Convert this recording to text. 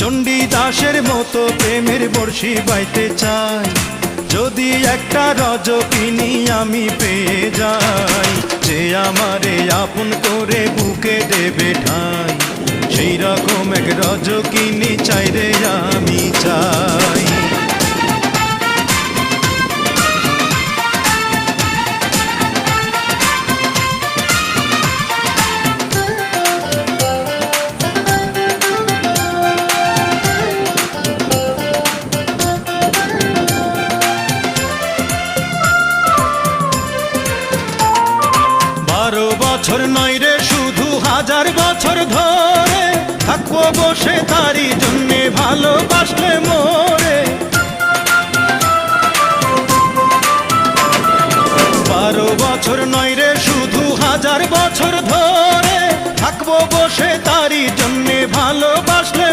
চণ্ডীদাসের মতো প্রেমের বর্ষি বাইতে চাই, যদি একটা রজকিনী আমি পেয়ে যাই, যে আমারে আপন করে বুকে দেবে ঠাই, সেই রকম এক রজকিনী চাই রে আমি চাই। বছর নয় রে শুধু 1000 বছর ধরে থাকবো বসে তারই জন্যে ভালোবাসলে মোরে। 12 বছর নয় রে শুধু 1000 বছর ধরে থাকবো বসে তারই জন্যে ভালোবাসলে